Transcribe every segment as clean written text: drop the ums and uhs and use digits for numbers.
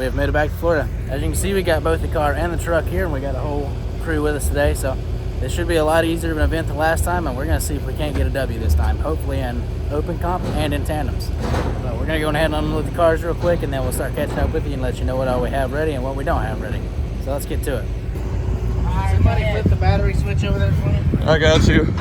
we have made it back to Florida. As you can see, we got both the car and the truck here, and we got a whole crew with us today, so this should be a lot easier of an event than last time, and we're going to see if we can't get a W this time, hopefully in open comp and in tandems. But we're going to go ahead and unload the cars real quick, and then we'll start catching up with you and let you know what all we have ready and what we don't have ready. So let's get to it. Alright, somebody flip the battery switch over there for me. I got you.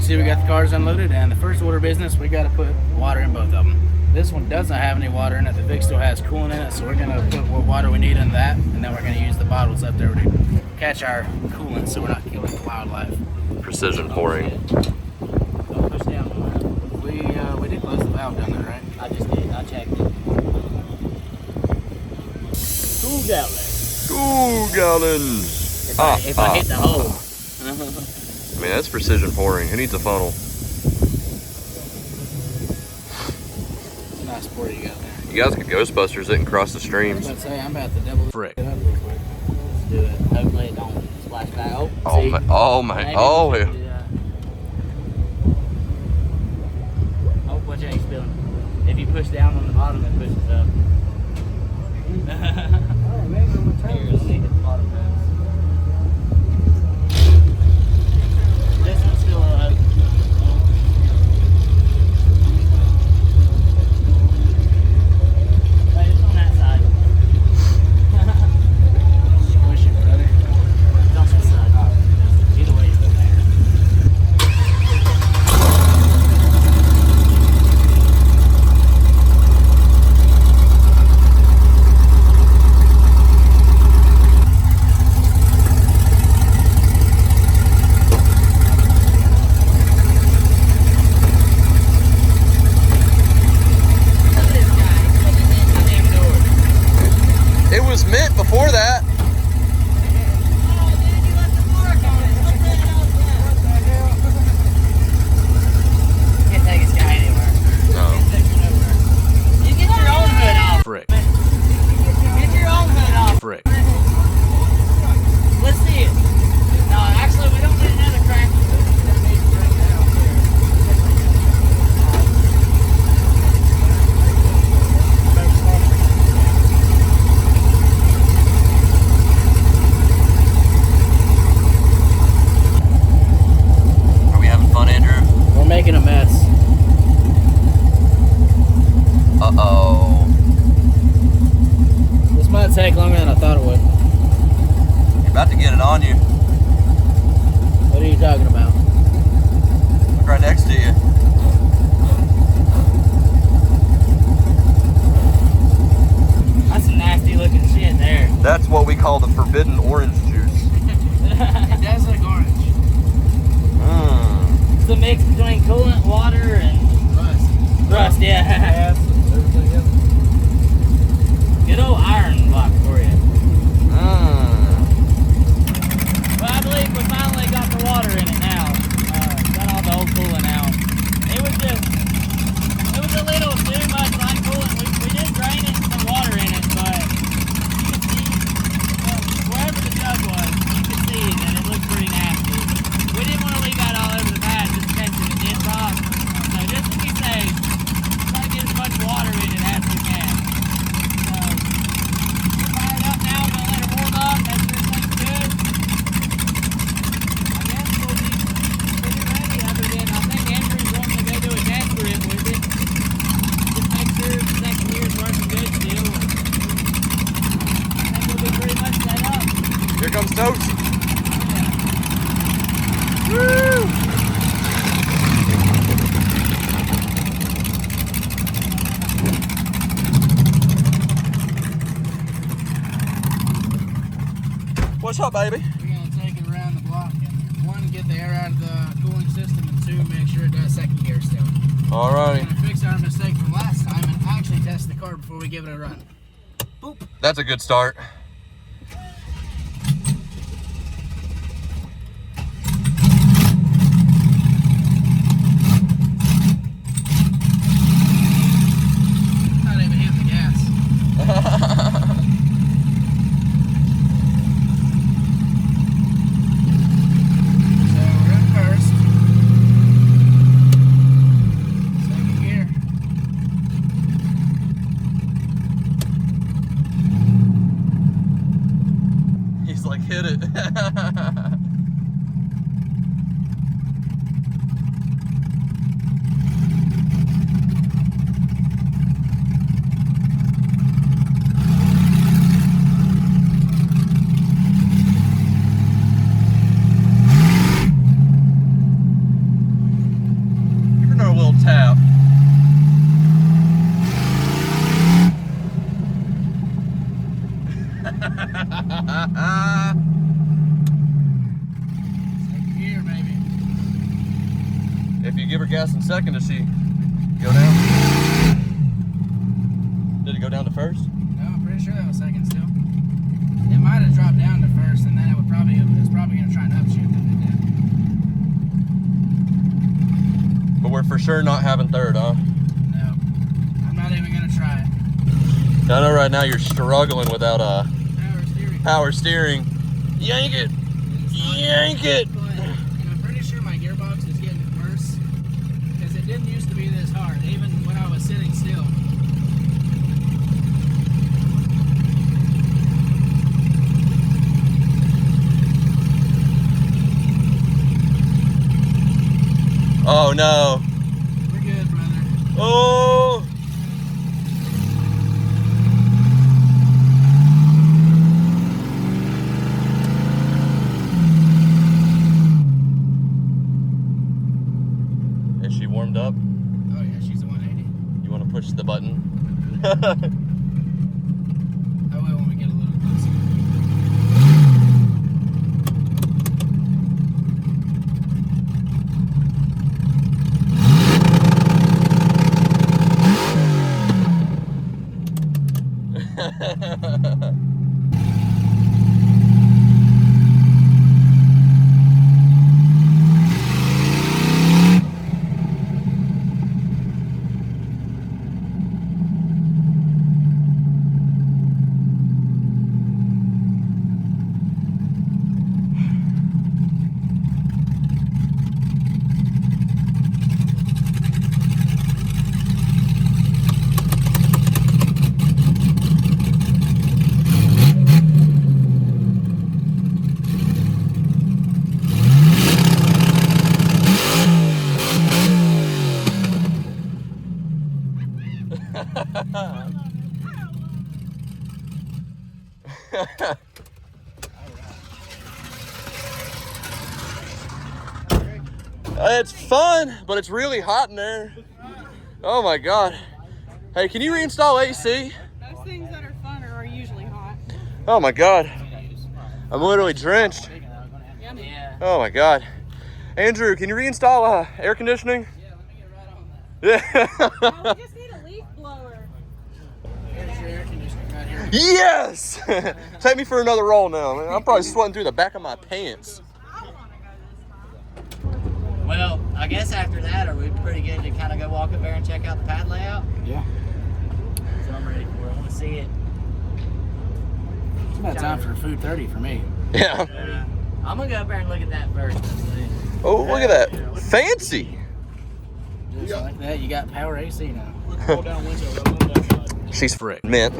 See, we got the cars unloaded, and the first order of business, we got to put water in both of them. This one doesn't have any water in it. The Vic still has coolant in it, so we're going to put what water we need in that, and then we're going to use the bottles up there to catch our coolant so we're not killing the wildlife. Precision pouring. Don't push down on that. We did close the valve down there, right? I just did. I checked it. 2 gallons. 2 gallons. If I hit the hole. I mean, that's precision pouring. Who needs a funnel? Nice pour you got there. You guys could Ghostbusters it and cross the streams. I was about to say, I'm about to double Frick. it up real quick. Let's do it. Hopefully it don't splash back. Oh, Oh see? my! Oh my! Maybe Oh! we should Yeah. do that. Oh, watch out, he's spilling. If you push down on the bottom, it pushes up. Oh, maybe I'm gonna Here, let me hit the bottom of this one's still open. Hey, it's on that side. Squish it, brother. It's on that side. Either way, it's there. It was mint before that. Can't take this guy anywhere. No. You get your own hood off. Frick. Get your own hood off. Frick. Let's see it. No, actually, we don't need another crack. Are we having fun, Andrew? We're making a mess. Uh-oh. This might take longer than I thought it would. You're about to get it on you. What are you talking about? Look right next to you. That's some nasty looking shit there. That's what we call the forbidden orange juice. It does look orange. It's a mix between coolant, water, and Rust. rust, yeah. Gas, everything else. toasty. Woo! What's up, baby? We're gonna take it around the block and one, get the air out of the cooling system, and two, make sure it does second gear still. Alrighty. We're gonna fix our mistake from last time and actually test the car before we give it a run. Boop. That's a good start. Not even hitting the gas. So we're in first. Second gear. He's like, hit it. Give her a little tap. Second gear, maybe. If you give her gas in second, does she go down? Did it go down to first? No, I'm pretty sure that was second still. It might have dropped down to first, and then it's probably gonna try and upshift if it did. But we're for sure not having third, huh? No, I'm not even gonna try it. I know right now you're struggling without Power steering. power steering. Yank it! Yank it! But I'm pretty sure my gearbox is getting worse because it didn't used to be this hard, even when I was sitting still. Oh no. We're good, brother. Oh! Is she warmed up? Oh yeah, she's a 180. You want to push the button? I will when we get a little closer. It's fun, but it's really hot in there. Oh my God. Hey, can you reinstall AC? Those things that are fun are usually hot. Oh my God. I'm literally drenched. Yeah. Oh my God. Andrew, can you reinstall air conditioning? Yeah, let me get right on that. Yeah. No, we just need a leaf blower. Here's your air conditioning right here. Yes! Take me for another roll now, man. I'm probably sweating through the back of my pants. I want to go this time. Well, I guess after that, are we pretty good to kind of go walk up there and check out the pad layout? Yeah. So I'm ready for it. I want to see it. It's about time for food 30 for me. Yeah. I'm going to go up there and look at that first. Oh, look at that. Fancy. Just like that, you got power AC now. She's frick. Mint.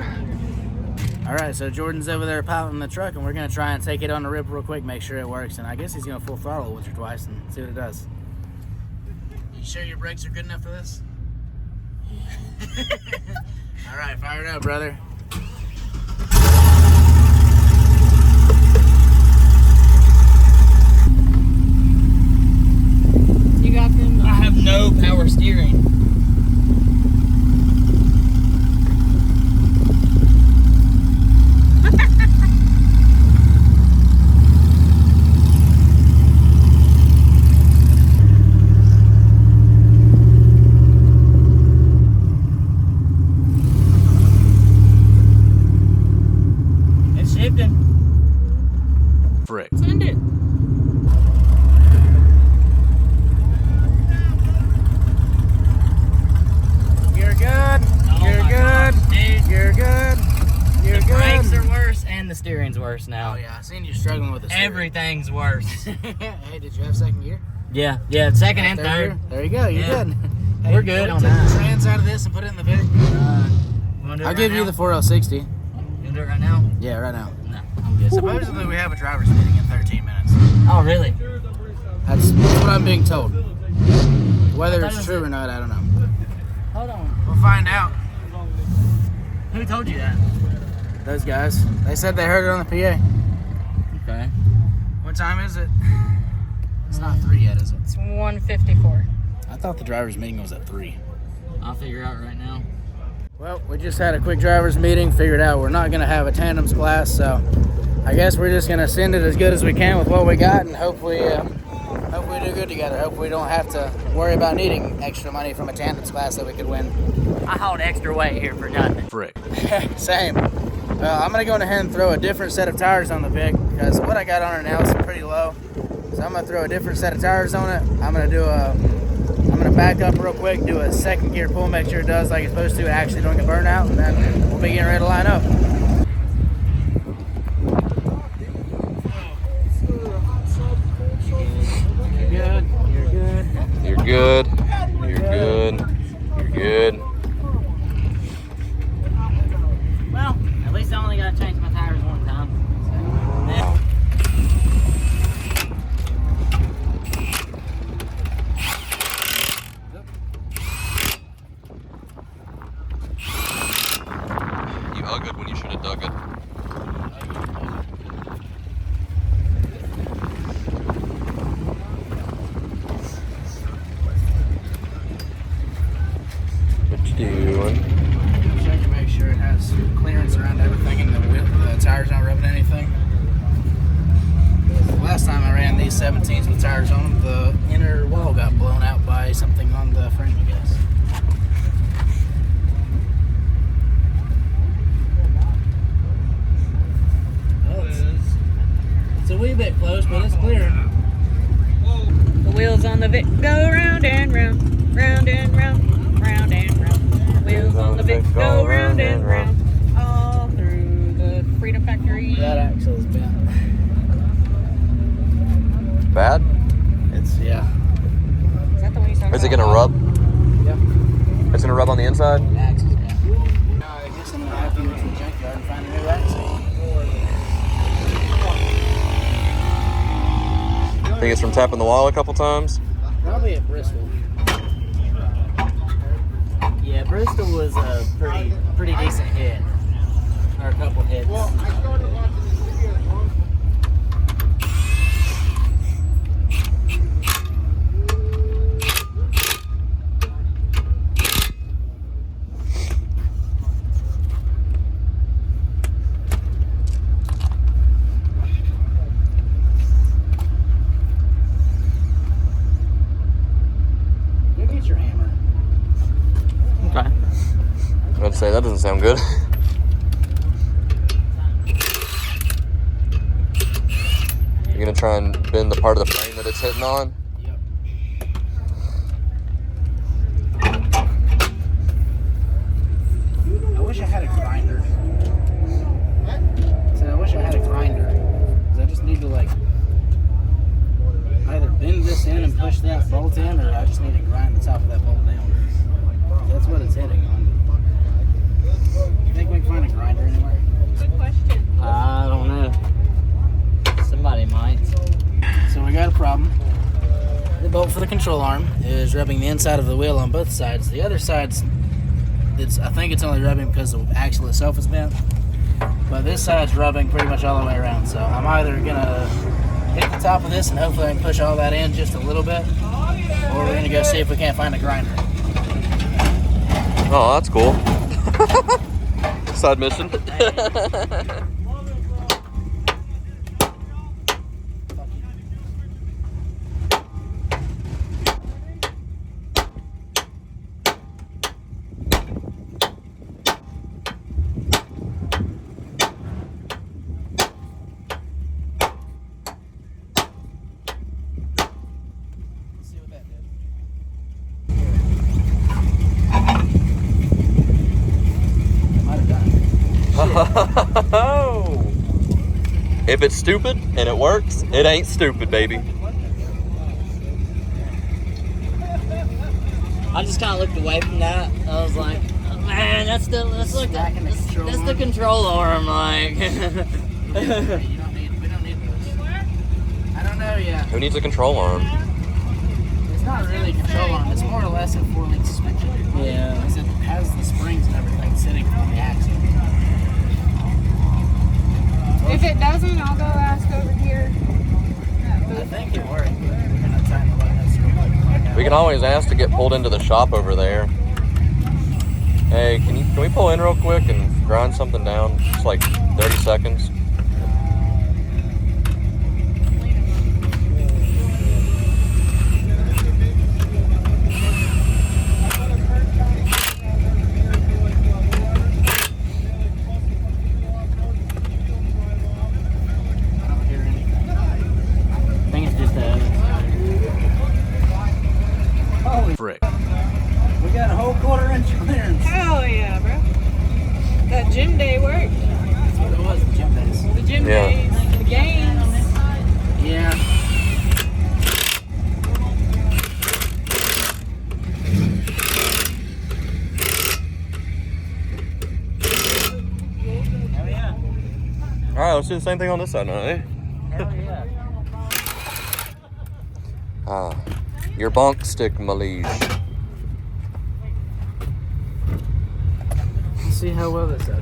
All right, so Jordan's over there piloting the truck, and we're gonna try and take it on the rip real quick, make sure it works, and I guess he's gonna full throttle once or twice and see what it does. You sure your brakes are good enough for this? All right, fire it up, brother. power steering. It's shifting. Frick. Send it. You're good. You're good. Dude, You're good. You're the good. brakes are worse and the steering's worse now. Oh yeah, I seen you struggling with the steering. Everything's worse. Hey, did you have second gear? Yeah, second and third. Gear? There you go. You're Yeah. good. Hey, We're good can we on take that. the trans out of this and put it in the Vic. I'll give you the 4060. You gonna do it right now? Yeah, right now. No, I'm good. Supposedly we have a driver's meeting in 13 minutes. Oh, really? That's what I'm being told. Whether I thought it's it true was- or not, I don't know. Hold on. We'll find out. Who told you that? Those guys. They said they heard it on the PA. Okay. What time is it? It's not 3 yet, is it? It's 1:54. I thought the driver's meeting was at 3. I'll figure out right now. Well, we just had a quick driver's meeting, figured out we're not going to have a tandems class, so I guess we're just going to send it as good as we can with what we got, and hopefully we do good together. Hopefully we don't have to worry about needing extra money from a tandems class that we could win. I hauled extra weight here for nothing. Frick. Same. I'm going to go ahead and throw a different set of tires on the Vic, because what I got on it now is pretty low. So I'm going to throw a different set of tires on it. I'm going to back up real quick, do a second gear pull, make sure it does like it's supposed to, actually don't get burned out, and then we'll be getting ready to line up. You're good. You're good. You're good. Well, at least I only got to change my tires one time. So, yeah. You uggled when you should have dug it. What you doing? Check to make sure it has clearance around everything and the tires not rubbing anything. The last time I ran these 17s with tires on them, the inner wall got blown out by something on the frame, I guess. Well, it's a wee bit close, but it's clear. The wheels on the Vic go round and round, round and round, round and round. The wheels on the Vic go round and round, all through the Freedom Factory. That axle's bent. Bad? It's, yeah. Is that the one you talking Is it about? gonna rub? Yep. It's gonna rub on the inside? The axle's bent. I guess I'm gonna have to go to the junkyard and find a new axle. Think it's from tapping the wall a couple times? Probably at Bristol. Yeah, Bristol was a pretty decent hit. Or a couple hits. Go get your hammer. Okay. I'd say that doesn't sound good. You're gonna try and bend the part of the frame that it's hitting on? Yep. I wish I had a grinder. I wish I had a grinder. Because I just need to like either bend this in and push that bolt in, or I just need to grind the top of that bolt down. That's what it's hitting on. You think we can find a grinder anywhere? Good question. I don't know. Somebody might. So we got a problem. The bolt for the control arm is rubbing the inside of the wheel on both sides. The other side's, I think it's only rubbing because the axle itself is bent. But this side's rubbing pretty much all the way around. So I'm either gonna hit the top of this and hopefully I can push all that in just a little bit. Or we're gonna go see if we can't find a grinder. Oh, that's cool. Side mission. If it's stupid and it works, it ain't stupid, baby. I just kind of looked away from that. I was like, oh, man, that's the control arm, like. We don't need those. I don't know yet. Who needs a control arm? It's not really a control arm. It's more or less a 4-link suspension. Yeah. Because it has the springs and everything sitting on the axle. If it doesn't, I'll go ask over here. I think it worked. We're gonna try and let us real quick. We can always ask to get pulled into the shop over there. Hey, can we pull in real quick and grind something down? Just like 30 seconds. Frick. We got a whole 1/4 inch clearance. Hell yeah, bro. That gym day worked. That's what it was, the gym days. The gym Yeah. days, the games. Yeah. Hell yeah. Alright, let's do the same thing on this side now, eh? Hell yeah. Ah, your bonk stick, Malise. Let's see how well this does.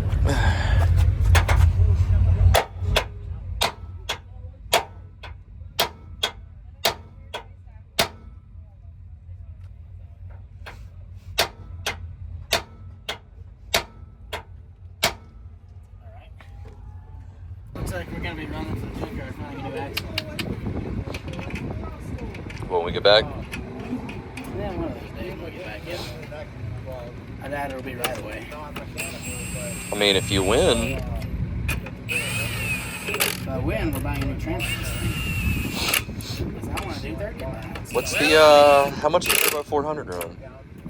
Looks like we're gonna be running to the junkyard finding a new axle. When we get back, Yeah, one of those days we'll get back in. I doubt it'll be right away. I mean, if you win, If I win, we're buying a new transfer thing. Because I want to do 30 miles. what's the, how much is the Turbo 400 run?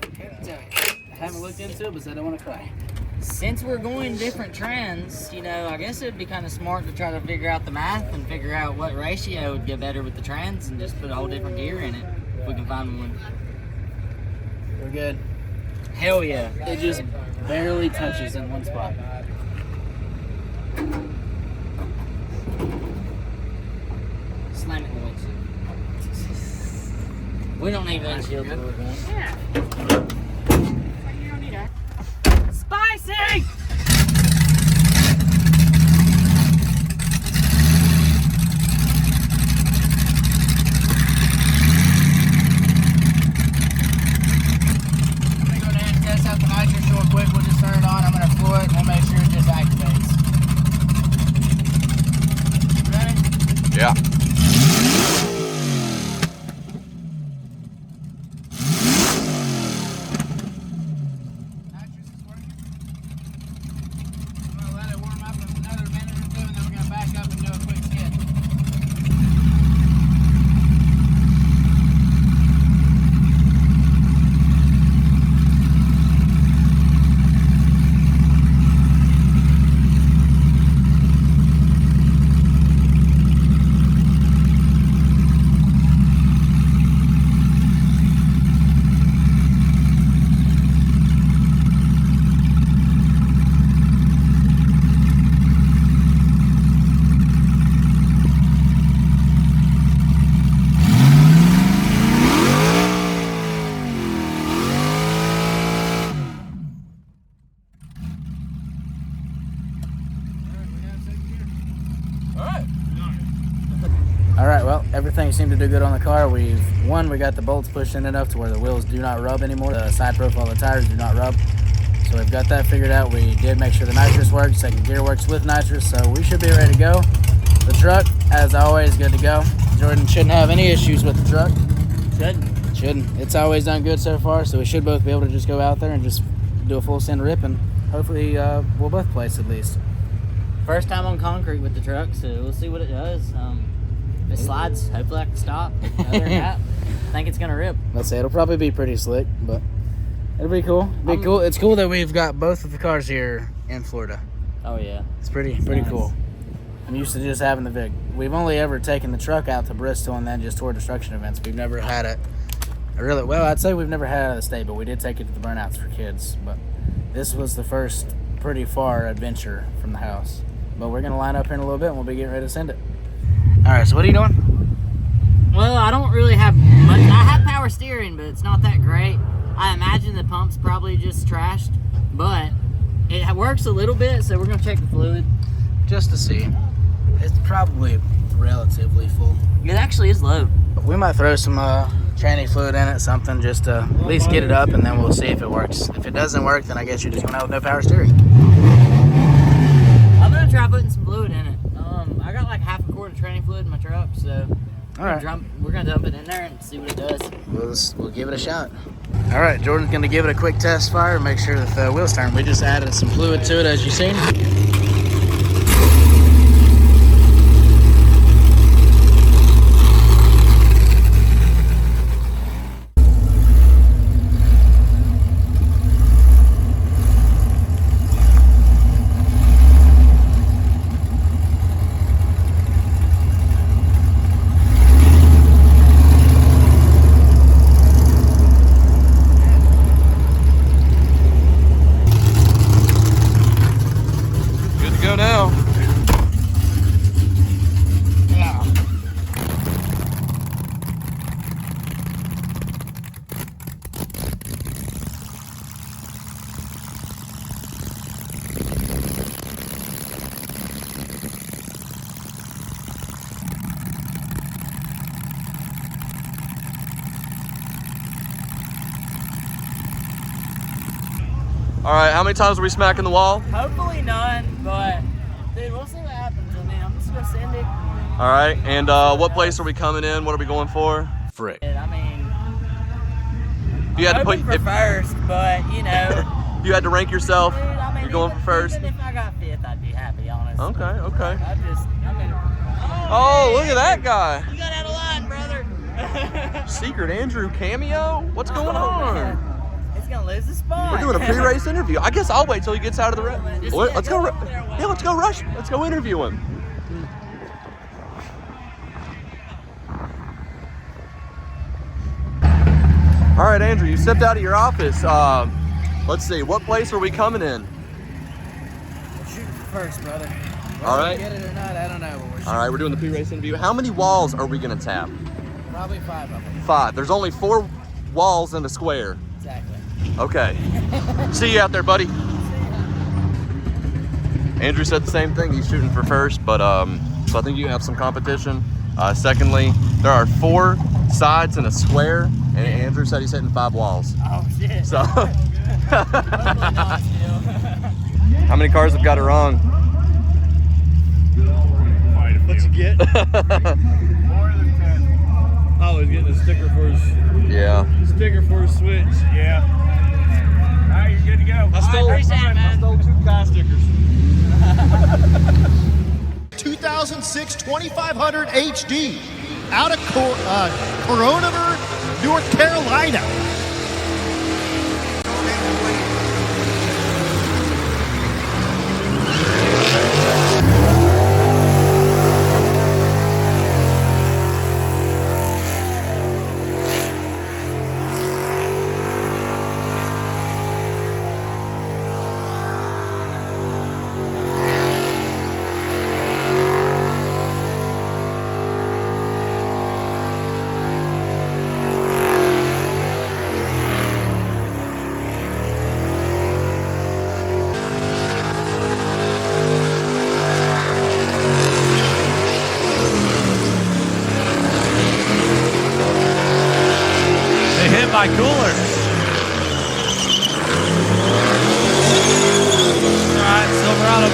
I can't tell you. I haven't looked into it, but I don't want to cry. Since we're going different trends, you know, I guess it'd be kind of smart to try to figure out the math and figure out what ratio would get better with the trends and just put a whole different gear in it if we can find one. We're good. Hell yeah. It just barely touches in one spot. Slam it in the windshield. We don't need windshield till we're going. Yeah. You don't need that. Spicy! I'm going to go ahead and test out the nitrous real quick. We'll just turn it on. I'm going to floor it and we'll make sure it just activates. Ready? Yeah. Nitrous is working. I'm going to let it warm up in another minute or two and then we're going to back up and do a quick skid. All right, well, everything seemed to do good on the car. We got the bolts pushed in enough to where the wheels do not rub anymore. The side profile of the tires do not rub. So we've got that figured out. We did make sure the nitrous works. Second gear works with nitrous, so we should be ready to go. The truck, as always, good to go. Jordan shouldn't have any issues with the truck. Shouldn't. It's always done good so far, so we should both be able to just go out there and just do a full send rip, and hopefully we'll both place at least. First time on concrete with the truck, so we'll see what it does. If it slides, hopefully I can stop. Other than that, I think it's gonna rip. Let's say it'll probably be pretty slick, but it'll be cool. Cool. It's cool that we've got both of the cars here in Florida. Oh yeah, It's pretty nice. cool. I'm used to just having the Vic. We've only ever taken the truck out to Bristol and then just tour destruction events. We've never had it. I'd say we've never had it out of the state, but we did take it to the burnouts for kids. But this was the first pretty far adventure from the house. But we're gonna line up here in a little bit and we'll be getting ready to send it. All right, so what are you doing? Well, I don't really have much. I have power steering, but it's not that great. I imagine the pump's probably just trashed, but it works a little bit, so we're gonna check the fluid. Just to see. It's probably relatively full. It actually is low. We might throw some tranny fluid in it, something, just to at least get it up, and then we'll see if it works. If it doesn't work, then I guess you're just going out with no power steering. I'm gonna try putting some fluid in it. I got like half a quart of tranny fluid in my truck, so All right. we're gonna dump it in there and see what it does. We'll give it a shot. All right, Jordan's going to give it a quick test fire and make sure that the wheels turn. We just added some fluid to it, as you've seen. Go now. All right, how many times are we smacking the wall? Hopefully none, but dude, we'll see what happens. I mean, I'm just gonna send it. All right, and what place are we coming in? What are we going for? Frick. I mean, You had to put for first, but you know, you had to rank yourself. dude, I mean, You're going for first. Even if I got fifth, I'd be happy, honestly. Okay. I mean, Oh, look at that guy. You got out of line, brother. Secret Andrew cameo? What's going on? It's gonna lose the spot. We're doing a pre-race interview. I guess I'll wait till he gets out of the race. Let's go. Yeah, let's go rush. Let's go interview him. All right, Andrew, you stepped out of your office. Let's see, what place are we coming in? We're shooting first, brother. All right. Get it or not, I don't know. But All right, we're doing the pre-race interview. How many walls are we gonna tap? Probably 5 of them. 5. There's only 4 walls in a square. Exactly. Okay. See you out there, buddy. Andrew said the same thing. He's shooting for first, but so I think you have some competition. Secondly, there are 4 sides in a square, and Andrew said he's hitting 5 walls. Oh shit. So, Hopefully not still. how many cars have got it wrong? What'd you get? More than 10. Oh, he's getting a sticker for his Yeah. switch. Yeah. All right, you're good to go. I stole 2 car stickers. 2006 2500 HD out of Coronaver, North Carolina.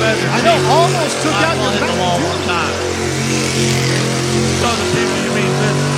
better. I know, almost took out one your hit the wall one time. Show the people you mean business.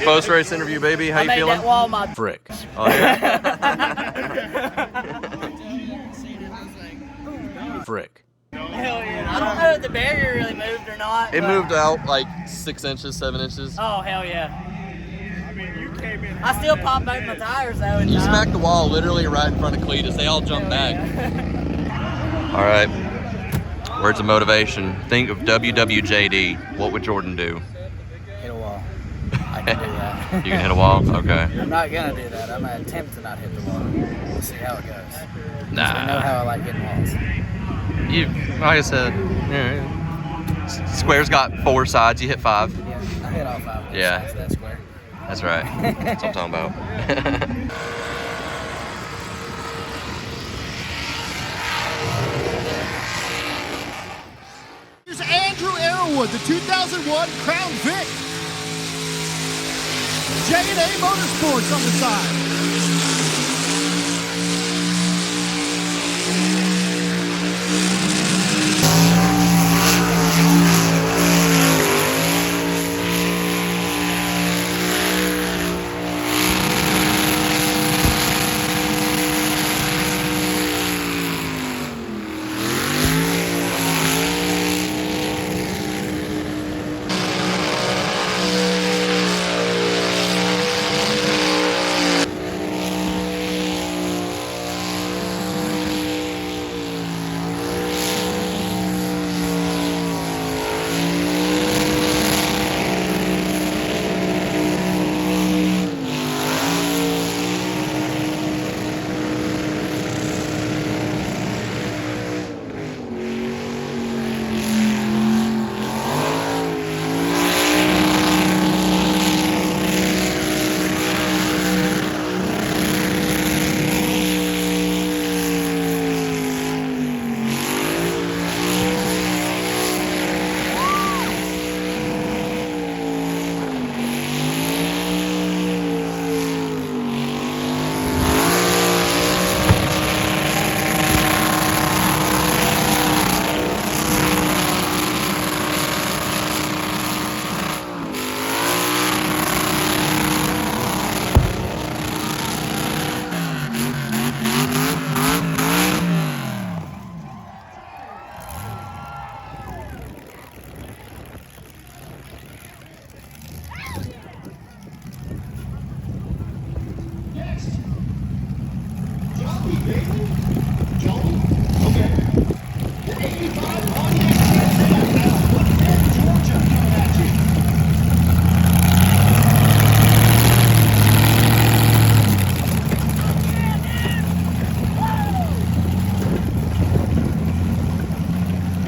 Post race interview, baby. How I you made feeling? that wall my Frick. Oh yeah. Frick. Hell yeah. I don't know if the barrier really moved or not. It but- moved out like 6 inches, 7 inches. Oh, hell yeah. I still popped both my tires though. You smacked the wall literally right in front of Cleetus. They all jumped back. All right. Words of motivation. Think of WWJD. What would Jordan do? Hit a wall. I can do that. You can hit a wall? Okay. I'm not gonna do that. I'm gonna attempt to not hit the wall. We'll see how it goes. I know Nah. how I like hitting walls. You, like I said, yeah. Square's got 4 sides. You hit 5. Yeah, I hit all 5 of those Yeah. sides of that square. That's right. That's what I'm talking about. Here's Andrew Arrowwood, the 2001 Crown Vic. J&A Motorsports on the side.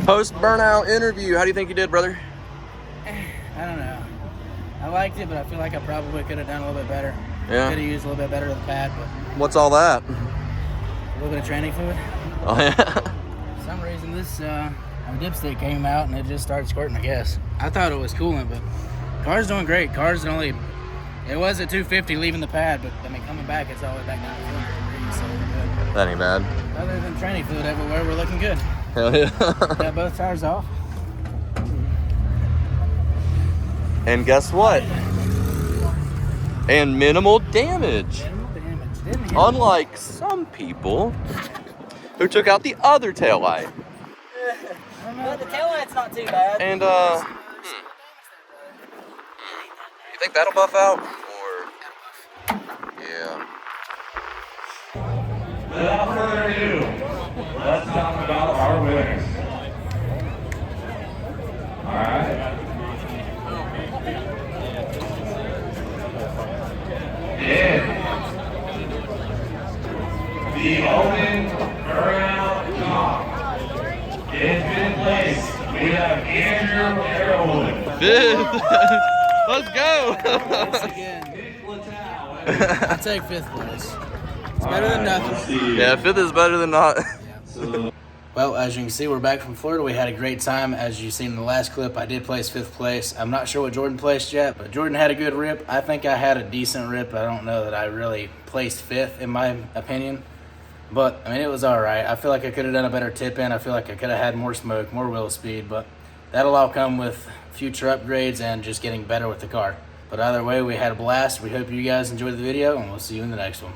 Post burnout interview. How do you think you did, brother? I don't know. I liked it, but I feel like I probably could have done a little bit better. Yeah. Could have used a little bit better of the pad, but What's all that? a little bit of training fluid. Oh yeah. For some reason, this dipstick came out and it just started squirting, I guess. I thought it was coolant, but car's doing great. Car's only, it was at 250 leaving the pad, but I mean, coming back, it's all the way back down to 200 degrees, so we're good. That ain't bad. Other than training fluid everywhere, we're looking good. Hell yeah. Got both tires off. And guess what? And minimal damage. Didn't hit. Unlike some people who took out the other taillight. But the taillight's not too bad. And you think that'll buff out? Or yeah. Without further ado, let's talk about our winners. Alright. In the open burnout comp, in fifth place, we have Andrew Arrowwood. Fifth. Let's go. Once again, I'll take 5th place. It's better than nothing. Yeah, 5th is better than not. Well, as you can see, we're back from Florida. We had a great time. As you've seen in the last clip, I did place 5th place. I'm not sure what Jordan placed yet, but Jordan had a good rip. I think I had a decent rip. I don't know that I really placed 5th, in my opinion. But, I mean, it was all right. I feel like I could have done a better tip-in. I feel like I could have had more smoke, more wheel speed, but that'll all come with future upgrades and just getting better with the car. But either way, we had a blast. We hope you guys enjoyed the video, and we'll see you in the next one.